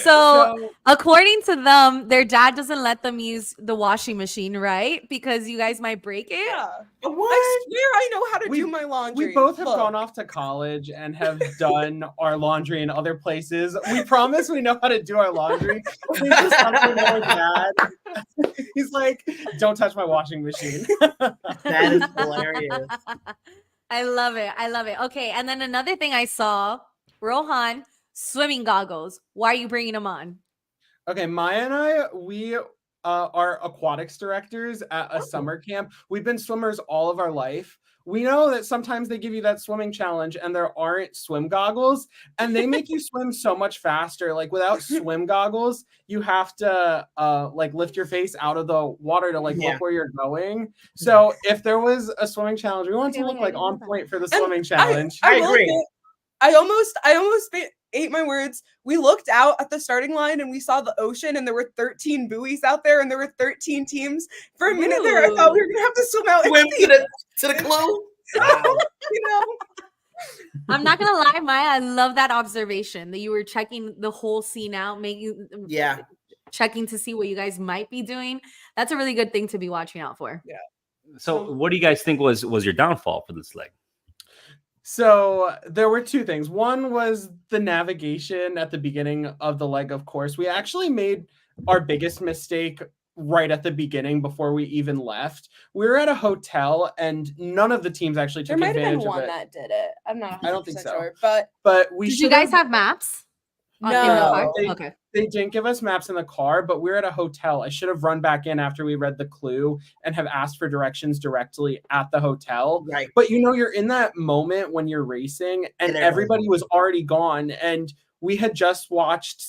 So, according to them, their dad doesn't let them use the washing machine, right? Because you guys might break it. Yeah. What? I swear I know how to We- do my laundry. We both have Look. gone off to college and have done our laundry in other places. We promise we know how to do our laundry. We just something more dad. He's like, don't touch my washing machine. That is hilarious. I love it. I love it. Okay, and then another thing I saw, Rohan, swimming goggles. Why are you bringing them on? Okay, Maya and I, we are aquatics directors at a summer camp. We've been swimmers all of our life. We know that sometimes they give you that swimming challenge and there aren't swim goggles and they make you swim so much faster. Like without swim goggles, you have to like lift your face out of the water to like look where you're going. So if there was a swimming challenge, we want to look like on point for the swimming challenge. I will agree. admit, I almost ate my words. We looked out at the starting line and we saw the ocean and there were 13 buoys out there and there were 13 teams. For a minute there, I thought we were gonna have to swim out and Swim see to the clue. you know. I'm not gonna lie, Maya. I love that observation that you were checking the whole scene out, checking to see what you guys might be doing. That's a really good thing to be watching out for. So, what do you guys think was your downfall for this leg? So there were two things. One was the navigation at the beginning of the leg, of course. We actually made our biggest mistake right at the beginning before we even left. We were at a hotel and none of the teams actually There took might have advantage been of one it. that did it. I'm not 100% I don't think so. sure, but We Did you guys have maps? In the car? They- Okay. They didn't give us maps in the car, but we were at a hotel. I should have run back in after we read the clue and have asked for directions directly at the hotel. Right. But you know, you're in that moment when you're racing and And everybody was already gone. And we had just watched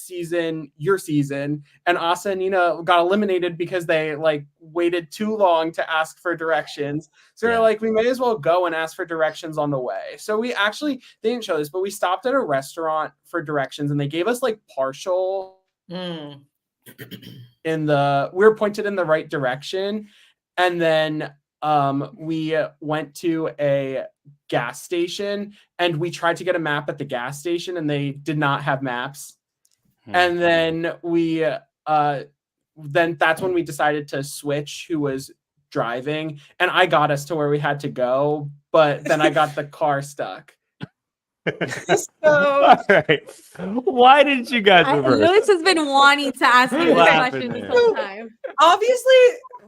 your season, and Asa and Nina got eliminated because they like waited too long to ask for directions. So we're like, we may as well go and ask for directions on the way. So we actually, they didn't show this, but we stopped at a restaurant for directions and they gave us like partial we were pointed in the right direction. And then we went to a gas station and we tried to get a map at the gas station and they did not have maps. And then then that's when we decided to switch who was driving, and I got us to where we had to go, but then I got the car stuck. All right. Why didn't you guys reverse? Lewis has been wanting to ask you this What question happened this there? whole time. obviously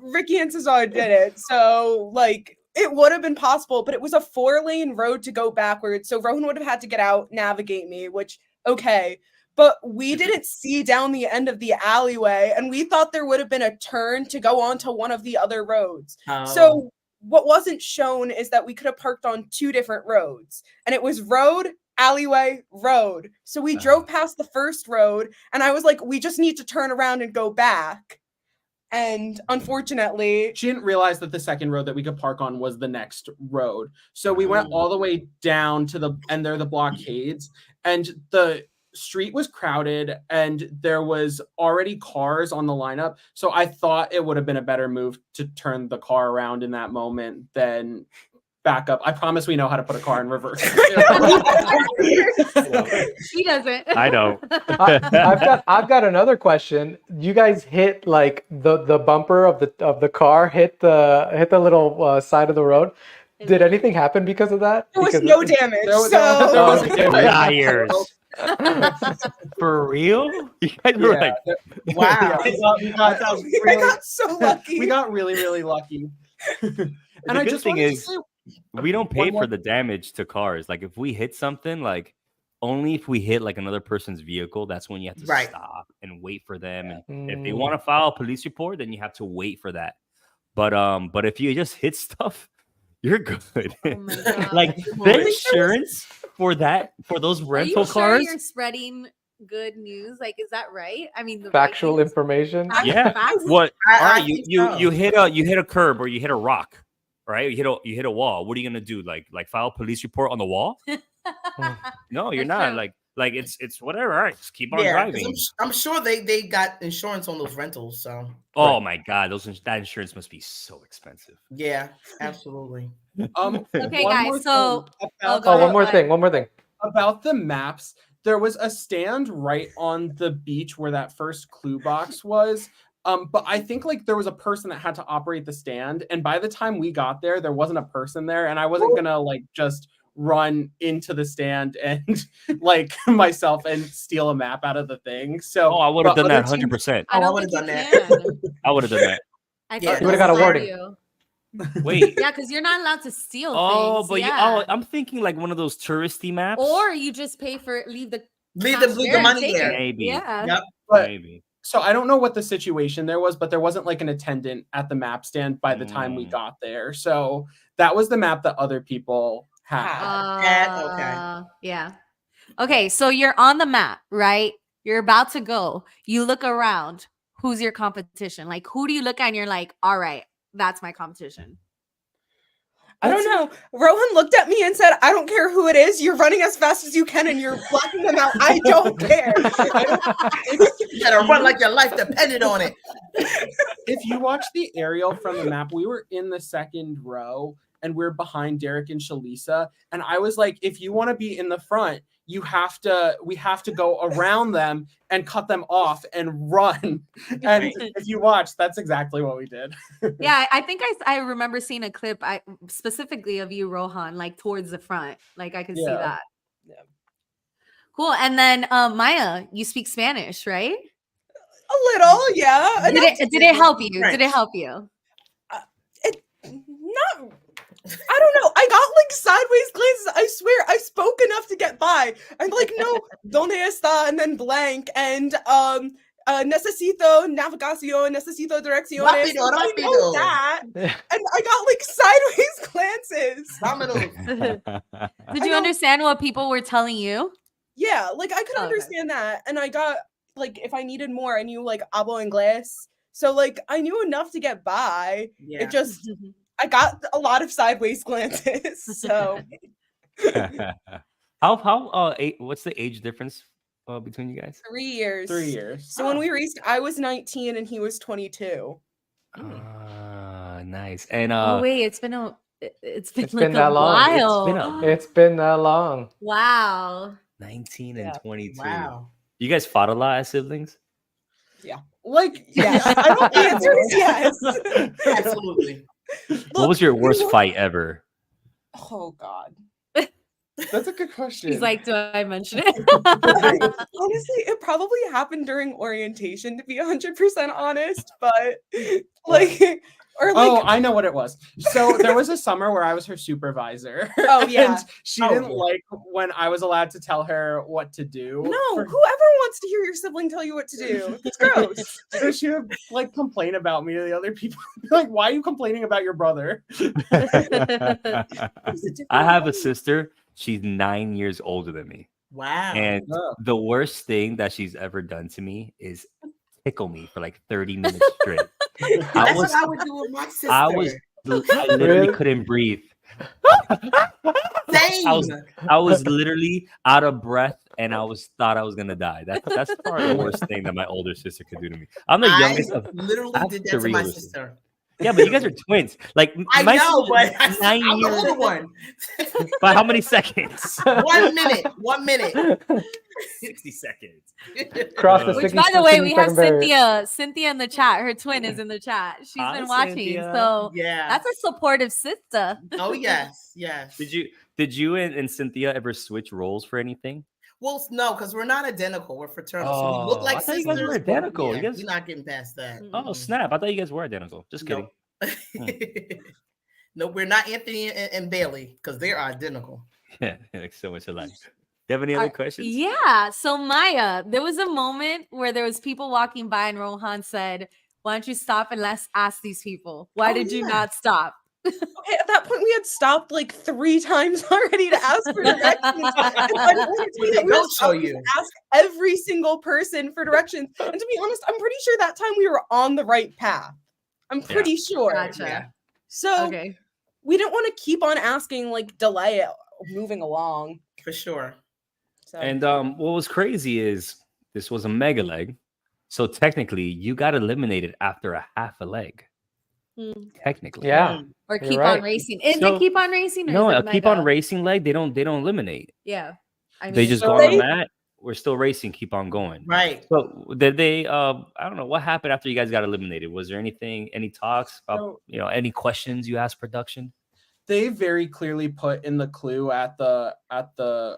Ricky and Cesar did it. So like it would have been possible, but it was a 4-lane road to go backwards. So Rohan would have had to get out, navigate me, which okay. but we didn't see down the end of the alleyway, and we thought there would have been a turn to go onto one of the other roads. So what wasn't shown is that we could have parked on 2 different roads, and it was road, alleyway, road. So we drove past the first road, and I was like, we just need to turn around and go back. And unfortunately, she didn't realize that the second road that we could park on was the next road. So we went all the way down to the, and there are the blockades, and the street was crowded and there was already cars on the lineup. So I thought it would have been a better move to turn the car around in that moment than back up. I promise we know how to put a car in reverse. She doesn't. I know. I've got another question. You guys hit like the bumper of the car, hit the little side of the road. Did anything happen because of that? There was no damage. There wasn't damage. Liars. For real? You guys were like, wow. I got so lucky. We got really, really lucky. And the good thing is, we don't pay for the damage to cars. Like if we hit something, like only if we hit like another person's vehicle, that's when you have to stop and wait for them. And if they want to file a police report, then you have to wait for that. But if you just hit stuff, you're good. Oh like the insurance for those rental cars. You're spreading good news. Like, is that right? I mean, the factual information. Yeah. What? All right. You hit a curb or you hit a rock. Right, you hit a wall. What are you gonna do? Like file a police report on the wall? No, you're not. True. Like it's whatever. All right, just keep on driving. I'm sure they got insurance on those rentals. So. Oh my God, that insurance must be so expensive. Yeah, absolutely. Okay, guys. So one more thing about the maps. There was a stand right on the beach where that first clue box was. But I think like there was a person that had to operate the stand, and by the time we got there, there wasn't a person there, and I wasn't gonna like just run into the stand and like myself and steal a map out of the thing. So I would have done that 100%. I would have done that. I would have done that. You would have got a warning. Wait. Yeah, because you're not allowed to steal things. But I'm thinking like one of those touristy maps. Or you just pay for leave the money there. Maybe. Yeah. Yep. Maybe. So I don't know what the situation there was, but there wasn't like an attendant at the map stand by the time we got there. So that was the map that other people had. Okay. Yeah. Okay, so you're on the map, right? You're about to go. You look around. Who's your competition? Like, who do you look at and you're like, all right, that's my competition? I don't know. Rohan looked at me and said, I don't care who it is. You're running as fast as you can and you're blocking them out. I don't care. You gotta run like your life depended on it. If you watch the aerial from the map, we were in the second row and we're behind Derek and Shalisa. And I was like, if you want to be in the front, we have to go around them and cut them off and run. And if you watch, that's exactly what we did. Yeah, I think I remember seeing a clip specifically of you, Rohan, like towards the front. Like I could see that. Yeah. Cool. And then Maya, you speak Spanish, right? A little, yeah. Did it help you? Did it help you? Not. I don't know. I got like sideways glances. I swear I spoke enough to get by. I'm like, no, donde está? And then blank. And necesito navegación, necesito direcciones. Rápido. I know that. And I got like sideways glances. Did you understand what people were telling you? Yeah, like I could understand that. And I got like, if I needed more, I knew like hablo inglés. So like I knew enough to get by. Yeah. It just, I got a lot of sideways glances. So what's the age difference between you guys? 3 years. 3 years. So when we raced, I was 19 and he was 22. Nice. And wait, it's been like that a long. while. It's been that long. Wow. 19 and 22. Wow. You guys fought a lot as siblings? Yeah. Like, yeah. I don't the answer is yes. Absolutely. What was your worst fight ever? Oh God. That's a good question. He's like, do I mention it? Honestly, it probably happened during orientation, to be 100% honest. But like, Or like, I know what it was. So there was a summer where I was her supervisor. Oh, yeah. And she didn't like when I was allowed to tell her what to do. no, whoever wants to hear your sibling tell you what to do? It's gross. So she would like complain about me to the other people. Like, why are you complaining about your brother? I have a sister. She's 9 years older than me. Wow. And the worst thing that she's ever done to me is tickle me for like 30 minutes straight. That's what I would do with my sister. I literally couldn't breathe. Same. I was literally out of breath and thought I was gonna die. That's probably the worst thing that my older sister could do to me. I'm the youngest. I literally did that to my sister. Yeah, but you guys are twins. Like I my know, but sister's I'm 9 the years. older one. By how many seconds? 1 minute. 1 minute. 60 seconds. Cross the Which, 60 by the way, we have second barrier. Cynthia in the chat. Her twin is in the chat. She's Hi, been watching, Cynthia. so Yeah. that's a supportive sister. Oh yes, yes. Did you and Cynthia ever switch roles for anything? Well, no, because we're not identical. We're fraternal. So we look Oh, like I thought you sisters. guys were but identical. yeah, You guys- we're not getting past that. Oh snap! I thought you guys were identical. Just kidding. No, we're not Anthony and Bailey because they're identical. Yeah, like so much alike. You have any other questions? Yeah. So Maya, there was a moment where there was people walking by and Rohan said, "Why don't you stop and let's ask these people? Why did you not stop?" Okay, at that point, we had stopped like 3 times already to ask for directions. Don't show you. Ask every single person for directions. And to be honest, I'm pretty sure that time we were on the right path. I'm pretty sure. Gotcha. Yeah. So Okay. we didn't want to keep on asking, like delay it moving along. For sure. So And what was crazy is this was a mega leg, so technically you got eliminated after a half a leg. Technically, Yeah. Or You're keep right. on racing. Is So- it keep on racing? Or No, is a it keep mega? on racing leg. They don't eliminate. Yeah. I mean, They just So go on the they- mat. We're still racing. Keep on going. Right. So did they? I don't know what happened after you guys got eliminated. Was there any talks about No. any questions you asked production? They very clearly put in the clue at the After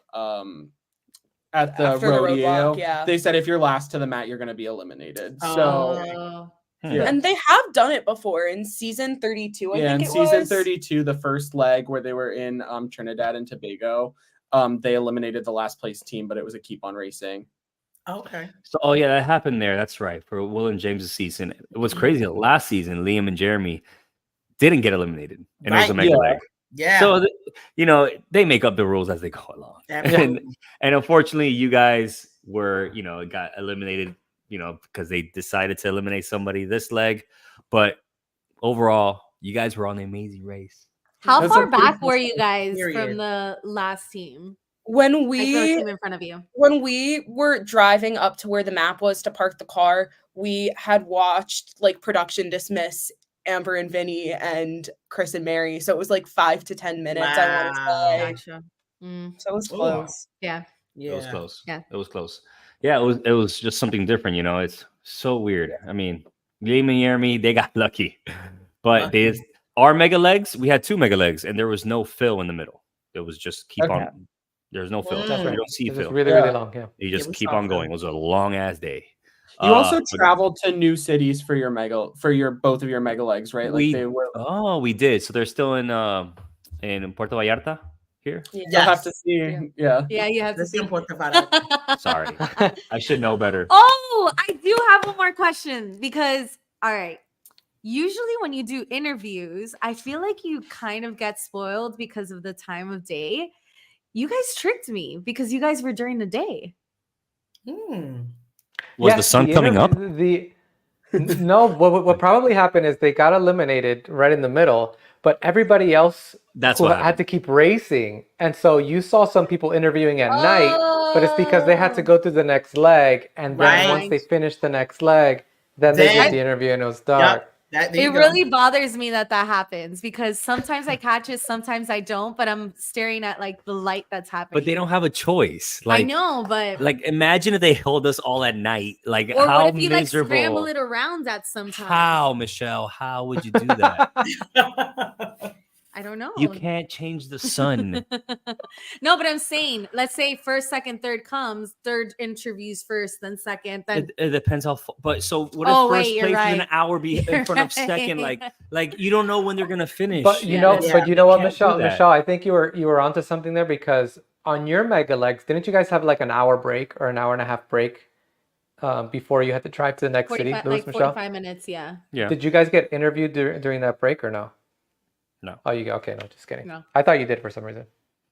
the rodeo. roadblock, yeah. They said if you're last to the mat, you're going to be eliminated. So Oh. yeah. And they have done it before in season 32. I Yeah, in think it season was. 32, the first leg where they were in Trinidad and Tobago, they eliminated the last place team, but it was a keep on racing. Okay. So yeah, that happened there. That's right. For Will and James's season, it was crazy. Last season, Liam and Jeremy didn't get eliminated, and it was a Right, mega yeah. leg. Yeah. So they make up the rules as they go along. Absolutely. And unfortunately, you guys were got eliminated. Because they decided to eliminate somebody this leg, but overall, you guys were on an amazing race. How That's far a pretty back were you guys Period. from the last team? When Like the we team in front of you. when we were driving up to where the map was to park the car, we had watched like production dismiss Amber and Vinny and Chris and Mary. So it was like 5 to 10 minutes, I want to say. Gotcha. Mm, So it was Ooh. close. yeah. Yeah. It was close. Yeah. It was close. Yeah, it was just something different. It's so weird. I mean, Liam and Jeremy, they got lucky, but our mega legs. We had 2 mega legs, and there was no fill in the middle. It was just keep Okay. on. There's no fill. That's right. You don't see It's just fill. really, Yeah. really long. Yeah. You just we keep saw on going. Phil. It was a long ass day. You also But- traveled to new cities for your both of your mega legs, right? Like we they were. we did. So they're still in Puerto Vallarta here. Yeah. You'll have to see. Yeah. Yeah. Yeah, you have to That's see. important about it. Sorry, I should know better. Oh, I do have one more question because, all right, usually when you do interviews, I feel like you kind of get spoiled because of the time of day. You guys tricked me because you guys were during the day. Was the sun coming up? No, what probably happened is they got eliminated right in the middle, but everybody else That's who what had happened. to keep racing. And so you saw some people interviewing at night, but it's because they had to go through the next leg. And then once Right. they finished the next leg, then they Then- did the interview and it was dark. There It you go. really bothers me that happens because sometimes I catch it, sometimes I don't, but I'm staring at like the light that's happening. But they don't have a choice. I know, but Like, imagine if they held us all at night. Like, or how what if you like miserable? scramble it around at some time? How, Michelle? How would you do that? I don't know. You can't change the sun. No, but I'm saying, let's say first, second, third comes, third interviews first, then second, then It depends how. But so what Oh, if wait, first you're place is right. an hour be in You're front of second? right. Like you don't know when they're gonna finish. But you Yeah. know, Yeah. but you know what, Can't do Michelle? that. Michelle, I think you were onto something there because on your Mega Legs, didn't you guys have like an hour break or an hour and a half break before you had to drive to the next city? 45, Louis, like Michelle? 45 minutes, yeah. Yeah. Did you guys get interviewed during that break or no? No. Oh, you okay? No, just kidding. No. I thought you did for some reason.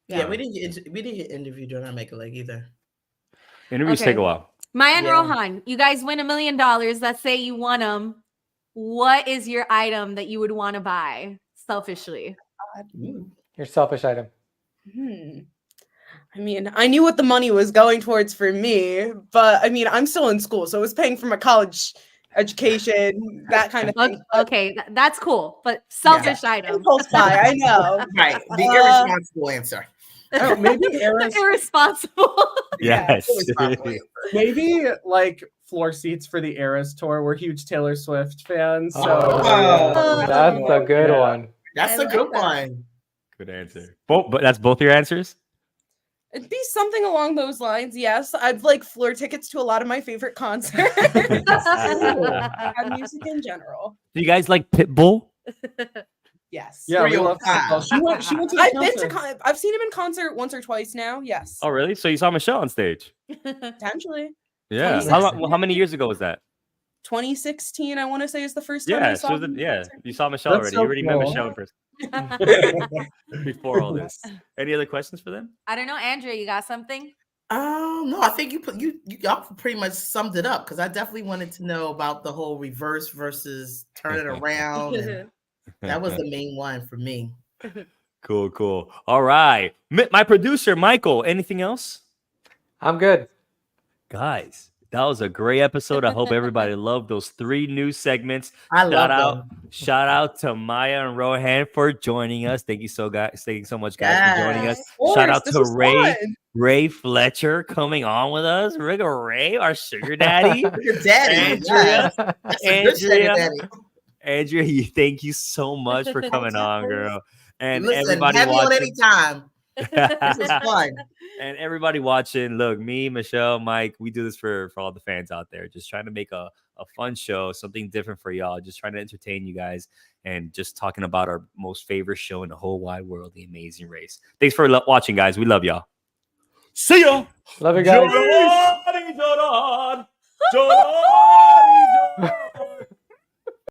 Yeah, we didn't get interviewed during our Make a Leg either. Interviews Okay. take a while. Maya and Yeah. Rohan, you guys win $1 million. Let's say you won them. What is your item that you would want to buy selfishly? Your selfish item. I mean, I knew what the money was going towards for me, but I mean, I'm still in school, so it was paying for my college education, that kind of thing. Okay, that's cool, but selfish item. Impulse buy, I know. Right. The irresponsible answer. Oh, maybe Eris, Irresponsible. Yes. Irresponsible answer. maybe like floor seats for the Eras tour. We're huge Taylor Swift fans, so Oh, That's a good Yeah. one. That's I a like good that. one. Good answer. But that's both your answers. It'd be something along those lines, yes. I'd like floor tickets to a lot of my favorite concerts and music in general. Do you guys like Pitbull? Yes. yeah, we 305. love. She went to the I've been to concert. I've seen him in concert once or twice now. Yes. Oh, really? So you saw Michelle on stage? Potentially. Yeah. 2016. How many years ago was that? 2016, I want to say, is the first time Yeah. I saw him in Yeah. concert. You saw Michelle That's already. so You already met cool. Michelle in person before all this. Any other questions for them? I don't know, Andrea, you got something? No, I think y'all pretty much summed it up because I definitely wanted to know about the whole reverse versus turn it around. And that was the main one for me. Cool. All right. My producer, Michael, anything else? I'm good. Guys, that was a great episode. I hope everybody loved those 3 new segments. I love them. Shout out to Maya and Rohan for joining us. Thank you so much, guys, for joining us. Of course, Shout out this to was fun. Ray Fletcher coming on with us. Ray, our sugar daddy. Your daddy. Andrea. Yes. That's a good sugar daddy. Andrea, thank you so much for coming on, girl. And Listen, everybody have me on watching. any time. This is fun. And everybody watching, look, me, Michelle, Mike, we do this for all the fans out there. Just trying to make a fun show, something different for y'all. Just trying to entertain you guys and just talking about our most favorite show in the whole wide world, The Amazing Race. Thanks for watching, guys. We love y'all. See ya. Love you guys. Jordan.